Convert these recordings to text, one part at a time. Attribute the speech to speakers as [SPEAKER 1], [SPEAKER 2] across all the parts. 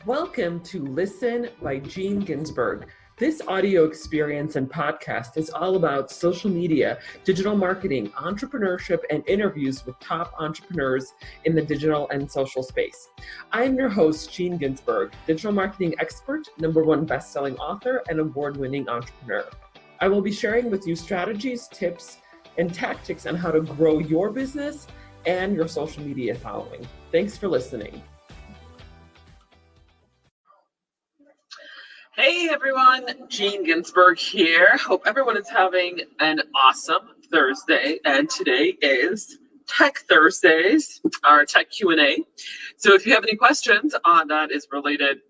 [SPEAKER 1] Welcome to Listen by Gene Ginsberg. This audio experience and podcast is all about social media, digital marketing, entrepreneurship, and interviews with top entrepreneurs in the digital and social space. I am your host, Gene Ginsberg, digital marketing expert, #1 best-selling author, and award-winning entrepreneur. I will be sharing with you strategies, tips, and tactics on how to grow your business and your social media following. Thanks for listening. Hey everyone, Gene Ginsberg here. Hope everyone is having an awesome Thursday, and today is Tech Thursdays, our Tech Q&A. So if you have any questions on that is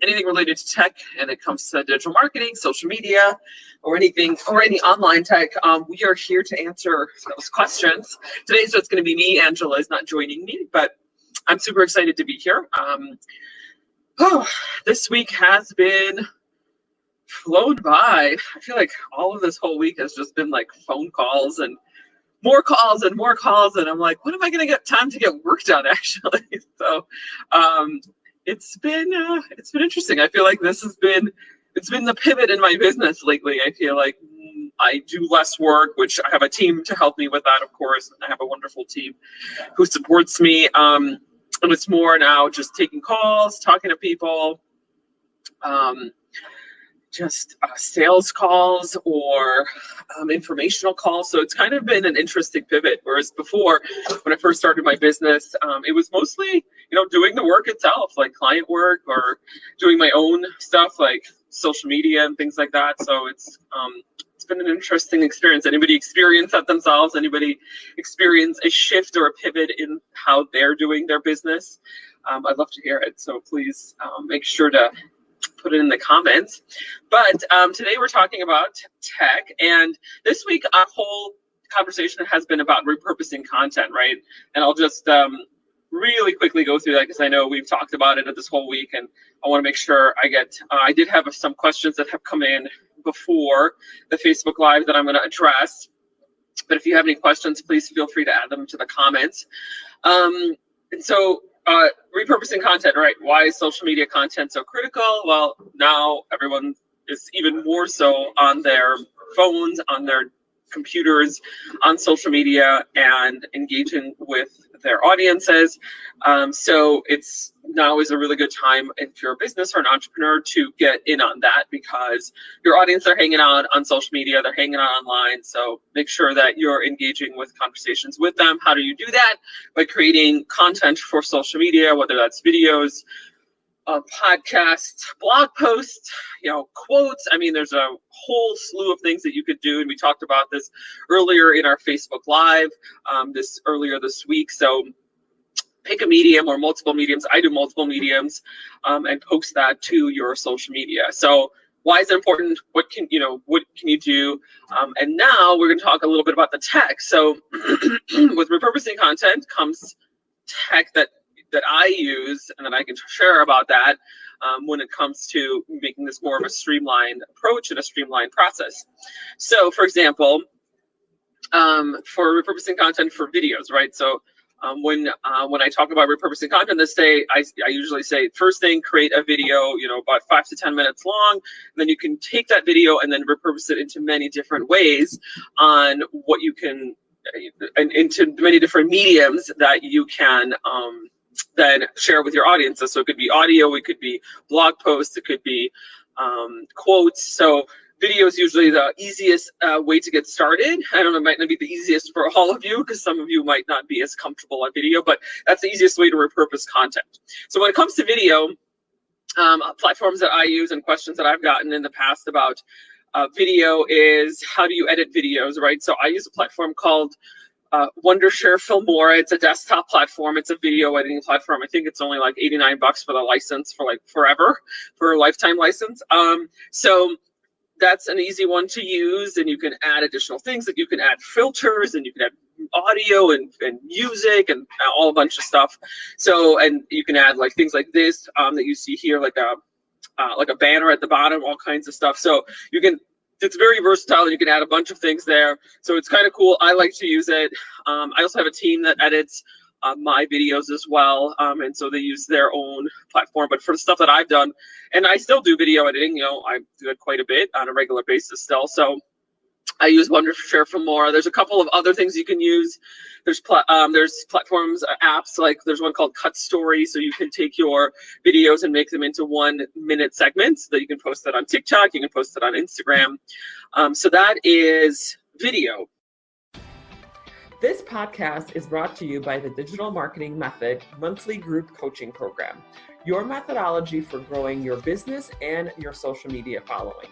[SPEAKER 1] anything related to tech, and it comes to digital marketing, social media, or anything, or any online tech, we are here to answer those questions. Today, so it's going to be me. Angela is not joining me, but I'm super excited to be here. This week has been flown by. I feel like all of this whole week has just been like phone calls and more calls and more calls, and I'm like, when am I going to get time to get work done, actually? So it's been interesting. I feel like it's been the pivot in my business lately. I feel like I do less work, which I have a team to help me with that, of course. I have a wonderful team who supports me, and it's more now just taking calls, talking to people, just sales calls or informational calls. So it's kind of been an interesting pivot. Whereas before, when I first started my business, it was mostly, doing the work itself, like client work, or doing my own stuff like social media and things like that. So it's been an interesting experience. Anybody experience that themselves? Anybody experience a shift or a pivot in how they're doing their business? I'd love to hear it. So please make sure to put it in the comments. But today we're talking about tech, and this week our whole conversation has been about repurposing content, right? And I'll just really quickly go through that because I know we've talked about it this whole week, and I want to make sure I did have some questions that have come in before the Facebook Live that I'm going to address. But if you have any questions, please feel free to add them to the comments. And so repurposing content, right? Why is social media content so critical? Well, now everyone is even more so on their phones, on their computers, on social media, and engaging with their audiences. So it's now is a really good time if you're a business or an entrepreneur to get in on that, because your audience are hanging out on social media, they're hanging out online. So make sure that you're engaging with conversations with them. How do you do that? By creating content for social media, whether that's videos, podcasts, blog posts, quotes. I mean, there's a whole slew of things that you could do, and we talked about this earlier in our Facebook Live earlier this week. So pick a medium or multiple mediums. I do multiple mediums, and post that to your social media. So why is it important? What can you do? And now we're going to talk a little bit about the tech. So with repurposing content comes tech that I use, and then I can share about that when it comes to making this more of a streamlined approach and a streamlined process. So, for example, for repurposing content for videos, right? So when I talk about repurposing content this day, I usually say, first thing, create a video, about 5 to 10 minutes long. And then you can take that video and then repurpose it into many different ways on what you can, and into many different mediums that you can then share with your audiences. So it could be audio, it could be blog posts, it could be quotes. So video is usually the easiest way to get started. I don't know, it might not be the easiest for all of you, because some of you might not be as comfortable on video, but that's the easiest way to repurpose content. So when it comes to video, platforms that I use and questions that I've gotten in the past about video is, how do you edit videos, right? So I use a platform called Wondershare Filmora. It's a desktop platform. It's a video editing platform. I think it's only like $89 for the license for like forever, for a lifetime license. So that's an easy one to use, and you can add additional things. Like you can add filters, and you can add audio and music and all a bunch of stuff. So, and you can add like things like this that you see here, like a banner at the bottom, all kinds of stuff. So you can. It's very versatile, and you can add a bunch of things there. So it's kind of cool. I like to use it. I also have a team that edits my videos as well. And so they use their own platform. But for the stuff that I've done, and I still do video editing, I do it quite a bit on a regular basis still. So I use Wondershare for more. There's a couple of other things you can use. There's platforms, apps, like there's one called Cut Story. So you can take your videos and make them into 1-minute segments that you can post that on TikTok. You can post it on Instagram. So that is video. This podcast is brought to you by the Digital Marketing Method monthly group coaching program, your methodology for growing your business and your social media following.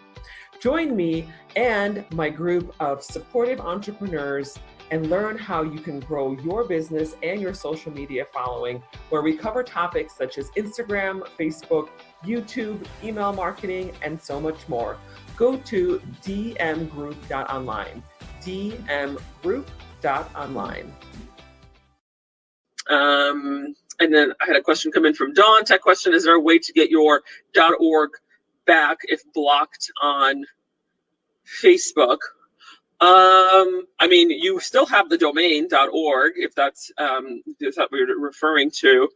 [SPEAKER 1] Join me and my group of supportive entrepreneurs and learn how you can grow your business and your social media following, where we cover topics such as Instagram, Facebook, YouTube, email marketing, and so much more. Go to dmgroup.online, dmgroup.online. And then I had a question come in from Dawn. Tech question: is there a way to get your .org back if blocked on Facebook? I mean, you still have the domain .org if that's what we're referring to.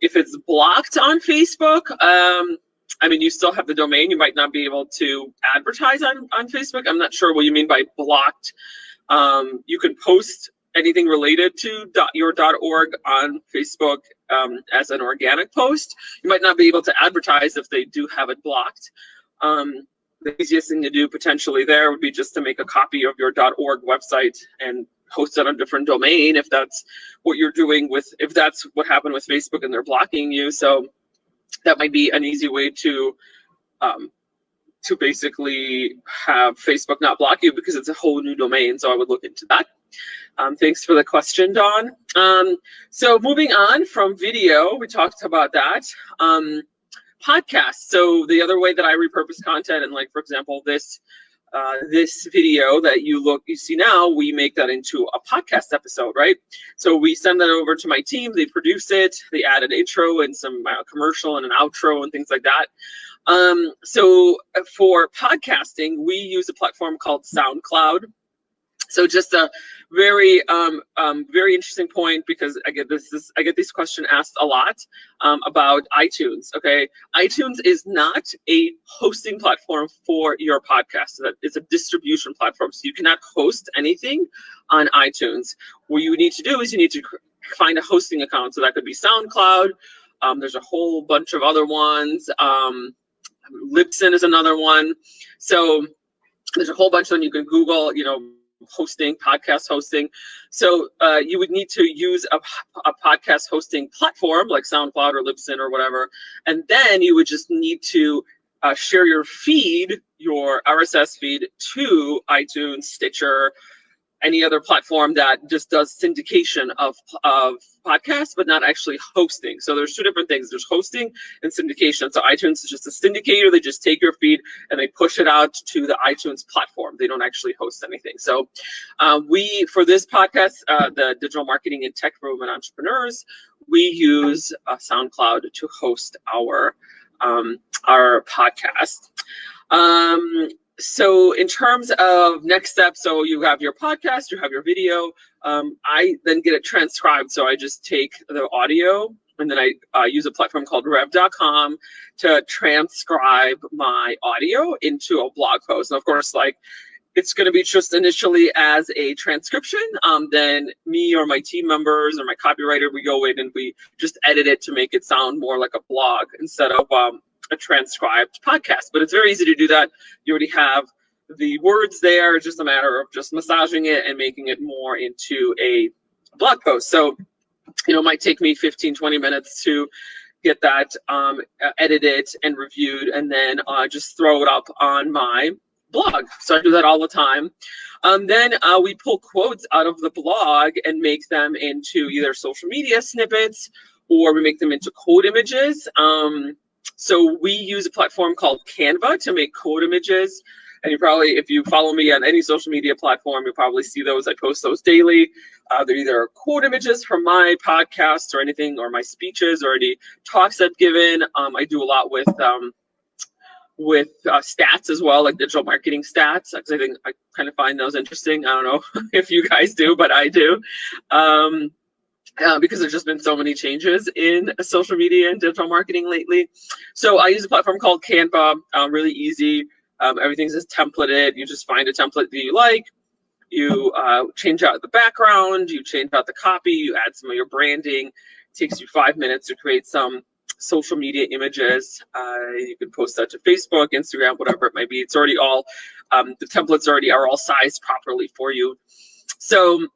[SPEAKER 1] If it's blocked on Facebook, I mean, you still have the domain. You might not be able to advertise on Facebook. I'm not sure what you mean by blocked. You can post anything related to your .org on Facebook as an organic post. You might not be able to advertise if they do have it blocked. The easiest thing to do potentially there would be just to make a copy of your .org website and host it on a different domain if that's what you're doing if that's what happened with Facebook and they're blocking you. So that might be an easy way to basically have Facebook not block you, because it's a whole new domain. So I would look into that. Thanks for the question, Dawn. So moving on from video, we talked about that. Podcasts. So the other way that I repurpose content, and like, for example, this video that you see now, we make that into a podcast episode, right? So we send that over to my team. They produce it. They add an intro and some commercial and an outro and things like that. So for podcasting, we use a platform called SoundCloud. So just a very interesting point, because I get this question asked a lot about iTunes. Okay, iTunes is not a hosting platform for your podcast. It's a distribution platform, so you cannot host anything on iTunes. What you need to do is you need to find a hosting account. So that could be SoundCloud. There's a whole bunch of other ones. Libsyn is another one. So there's a whole bunch of them. You can Google, hosting, podcast hosting. So you would need to use a podcast hosting platform like SoundCloud or Libsyn or whatever. And then you would just need to share your feed, your RSS feed, to iTunes, Stitcher, any other platform that just does syndication of podcasts, but not actually hosting. So there's two different things. There's hosting and syndication. So iTunes is just a syndicator. They just take your feed and they push it out to the iTunes platform. They don't actually host anything. So for this podcast, the Digital Marketing and Tech for Women Entrepreneurs, we use SoundCloud to host our podcast. So in terms of next steps, so you have your podcast, you have your video. I then get it transcribed. So I just take the audio and then I use a platform called rev.com to transcribe my audio into a blog post. And of course, it's going to be just initially as a transcription. Then me or my team members or my copywriter, we go in and we just edit it to make it sound more like a blog instead of a transcribed podcast. But it's very easy to do that. You already have the words there. It's just a matter of just massaging it and making it more into a blog post. So, it might take me 15-20 minutes to get that edited and reviewed, and then just throw it up on my blog. So I do that all the time. Then we pull quotes out of the blog and make them into either social media snippets, or we make them into code images. So we use a platform called Canva to make code images. And if you follow me on any social media platform, you'll probably see those. I post those daily. They're either quote images from my podcasts or anything, or my speeches or any talks I've given. I do a lot with stats as well, like digital marketing stats, because I think I kind of find those interesting. I don't know if you guys do, but I do. because there's just been so many changes in social media and digital marketing lately. So I use a platform called Canva, really easy. Everything's just templated. You just find a template that you like. You change out the background, you change out the copy, you add some of your branding. It takes you 5 minutes to create some social media images. You can post that to Facebook, Instagram, whatever it might be. It's already all, the templates already are all sized properly for you. So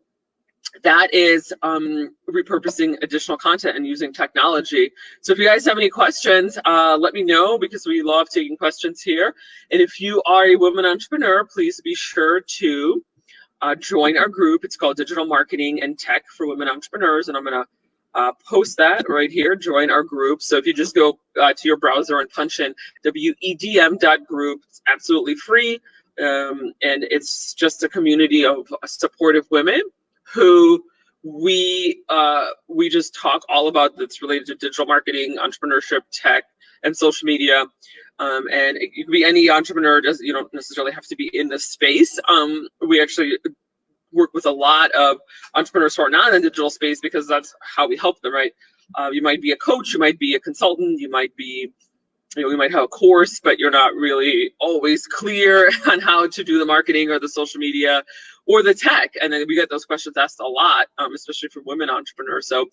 [SPEAKER 1] that is repurposing additional content and using technology. So if you guys have any questions, let me know, because we love taking questions here. And if you are a woman entrepreneur, please be sure to join our group. It's called Digital Marketing and Tech for Women Entrepreneurs, and I'm going to post that right here. Join our group. So if you just go to your browser and punch in wedm.group, it's absolutely free, and it's just a community of supportive women who we just talk all about that's related to digital marketing, entrepreneurship, tech, and social media. And it could be any entrepreneur. You don't necessarily have to be in this space. We actually work with a lot of entrepreneurs who are not in the digital space, because that's how we help them, right? You might be a coach, you might be a consultant, you might be, you might have a course, but you're not really always clear on how to do the marketing or the social media or the tech. And then we get those questions asked a lot, especially from women entrepreneurs. So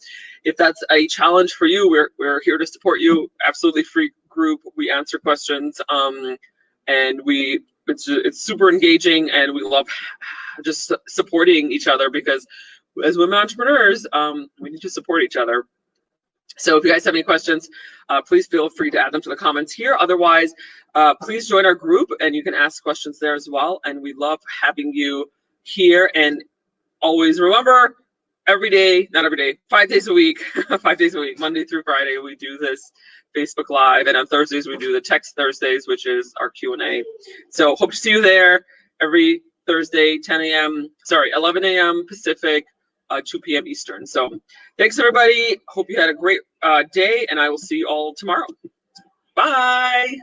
[SPEAKER 1] if that's a challenge for you, we're here to support you. Absolutely free group. We answer questions, and it's super engaging, and we love just supporting each other, because as women entrepreneurs, we need to support each other. So if you guys have any questions, please feel free to add them to the comments here. Otherwise, please join our group, and you can ask questions there as well. And we love having you here. And always remember, every day, not every day, 5 days a week, 5 days a week, Monday through Friday, we do this Facebook Live. And on Thursdays, we do the Text Thursdays, which is our Q&A. So hope to see you there every Thursday, 11 a.m. Pacific, 2 p.m. Eastern. So thanks, everybody. Hope you had a great day, and I will see you all tomorrow. Bye.